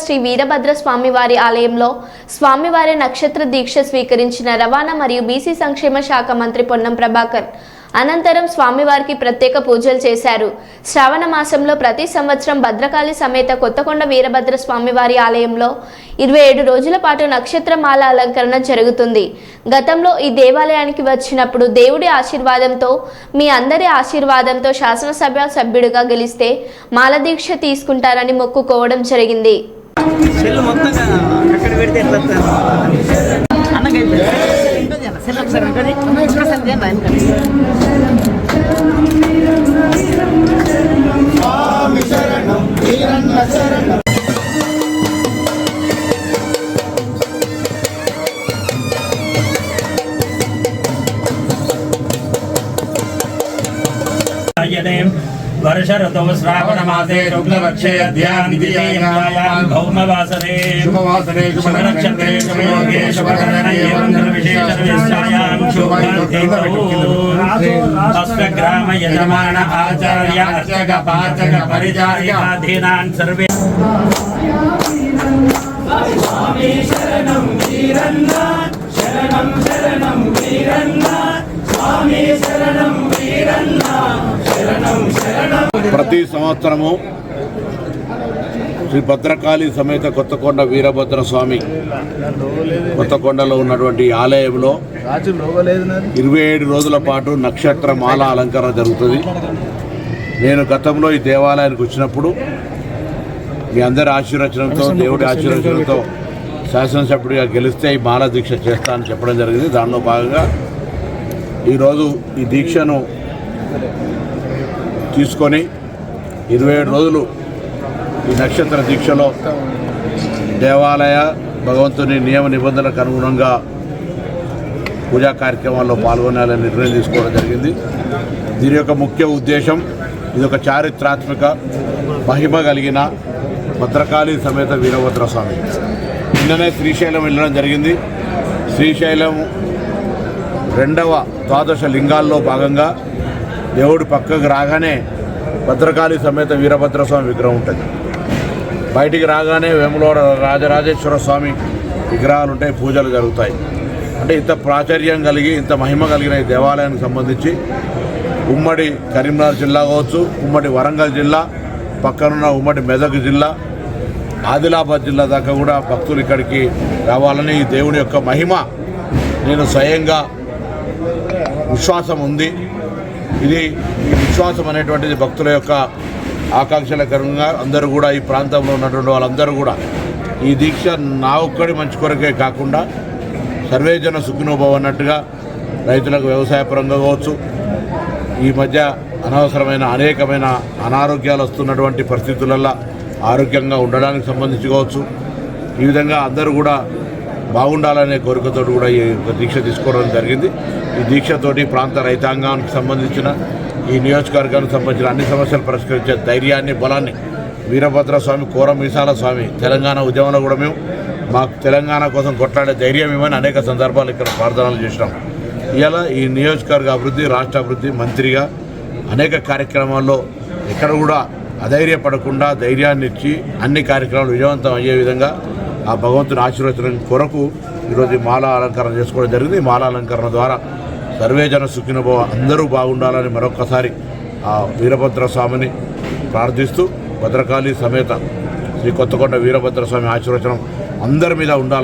శ్రీ వీరభద్ర స్వామివారి ఆలయంలో స్వామివారి నక్షత్ర దీక్ష స్వీకరించిన రవాణా మరియు బీసీ సంక్షేమ శాఖ మంత్రి పొన్నం ప్రభాకర్ అనంతరం స్వామివారికి ప్రత్యేక పూజలు చేశారు. శ్రావణ మాసంలో ప్రతి సంవత్సరం భద్రకాళి సమేత కొత్తకొండ వీరభద్ర స్వామివారి ఆలయంలో 27 రోజుల పాటు నక్షత్రమాల అలంకరణ జరుగుతుంది. గతంలో ఈ దేవాలయానికి వచ్చినప్పుడు దేవుడి ఆశీర్వాదంతో మీ అందరి ఆశీర్వాదంతో శాసనసభ సభ్యుడిగా గెలిస్తే మాల దీక్ష తీసుకుంటారని మొక్కుకోవడం జరిగింది. वर्ष ऋतौ श्रावण मासे शुक्लपक्षे अध्यायां भौमवासरे शुभवासरे शुभनक्षत्रे शुभयोगे शुभकरणे विशेषविष्टायां शुभकान्तिकौ अष्टग्राम यजमान आचार्य अर्चक पाचक परिचारिकाधीनान् सर्वे स्वामी शरणं वीरन्नाथ शरणं शरणं वीरन्नाथ स्वामी शरणं वीरन्नाथ ప్రతి సంవత్సరము శ్రీ భద్రకాళి సమేత కొత్తకొండ వీరభద్ర స్వామి కొత్తకొండలో ఉన్నటువంటి ఆలయంలో 27 రోజుల పాటు నక్షత్ర మాల అలంకరణ జరుగుతుంది. నేను గతంలో ఈ దేవాలయానికి వచ్చినప్పుడు మీ అందరి ఆశీర్వచనంతో దేవుడి ఆశీర్వచనంతో శాసనసభ్యుడిగా గెలిస్తే ఈ మాల దీక్ష చేస్తానని చెప్పడం జరిగింది. దానిలో భాగంగా ఈరోజు ఈ దీక్షను తీసుకొని 27 రోజులు ఈ నక్షత్ర దీక్షలో దేవాలయ భగవంతుని నియమ నిబంధనలకు అనుగుణంగా పూజా కార్యక్రమాల్లో పాల్గొనాలని నిర్ణయం తీసుకోవడం జరిగింది. దీని యొక్క ముఖ్య ఉద్దేశం ఇది ఒక చారిత్రాత్మక మహిమ కలిగిన భద్రకాళి సమేత వీరభద్ర స్వామి. నిన్ననే శ్రీశైలం వెళ్ళడం జరిగింది. శ్రీశైలం 2వ ద్వాదశ లింగాల్లో భాగంగా దేవుడు పక్కకు రాగానే భద్రకాళి సమేత వీరభద్ర స్వామి విగ్రహం ఉంటుంది. బయటికి రాగానే వేములవాడ రాజరాజేశ్వర స్వామి విగ్రహాలు ఉంటాయి, పూజలు జరుగుతాయి. అంటే ఇంత ప్రాచుర్యం కలిగి ఇంత మహిమ కలిగిన ఈ దేవాలయానికి సంబంధించి ఉమ్మడి కరీంనగర్ జిల్లా కావచ్చు, ఉమ్మడి వరంగల్ జిల్లా, పక్కనున్న ఉమ్మడి మెదక్ జిల్లా, ఆదిలాబాద్ జిల్లా దాకా కూడా భక్తులు ఇక్కడికి రావాలని ఈ దేవుని యొక్క మహిమ నేను స్వయంగా విశ్వాసం ఉంది. ఇది ఈ విశ్వాసం అనేటువంటిది భక్తుల యొక్క ఆకాంక్షల కారణంగా అందరూ కూడా ఈ ప్రాంతంలో ఉన్నటువంటి వాళ్ళందరూ కూడా ఈ దీక్ష నా ఒక్కడి మంచి కొరకే కాకుండా సర్వేజన సుఖినోభవ అన్నట్టుగా రైతులకు వ్యవసాయపరంగా కావచ్చు, ఈ మధ్య అనవసరమైన అనేకమైన అనారోగ్యాలు వస్తున్నటువంటి పరిస్థితులలో ఆరోగ్యంగా ఉండడానికి సంబంధించి కావచ్చు, ఈ విధంగా అందరూ కూడా బాగుండాలనే కోరికతో కూడా ఈ దీక్ష తీసుకోవడం జరిగింది. ఈ దీక్షతోటి ప్రాంత రైతాంగానికి సంబంధించిన ఈ నియోజకవర్గానికి సంబంధించిన అన్ని సమస్యలు పరిష్కరించే ధైర్యాన్ని బలాన్ని వీరభద్ర స్వామి కోరమీసాల స్వామి తెలంగాణ ఉద్యమంలో కూడా మేము మాకు తెలంగాణ కోసం కొట్లాడే ధైర్యం ఇవ్వని అనేక సందర్భాలు ఇక్కడ ప్రార్థనలు చేసినాం. ఇవాళ ఈ నియోజకవర్గ అభివృద్ధి, రాష్ట్ర అభివృద్ధి మంత్రిగా అనేక కార్యక్రమాల్లో ఎక్కడ కూడా అధైర్యపడకుండా ధైర్యాన్ని ఇచ్చి అన్ని కార్యక్రమాలు విజయవంతం అయ్యే విధంగా ఆ భగవంతుని ఆశీర్వచనం కొరకు ఈరోజు మాల అలంకరణ చేసుకోవడం జరిగింది. మాల అలంకరణ ద్వారా సర్వేజన సుఖినభవ అందరూ బాగుండాలని మరొక్కసారి ఆ వీరభద్ర స్వామిని ప్రార్థిస్తూ భద్రకాళి సమేత శ్రీ కొత్తకొండ వీరభద్ర స్వామి ఆశీర్వచనం అందరి మీద ఉండాలని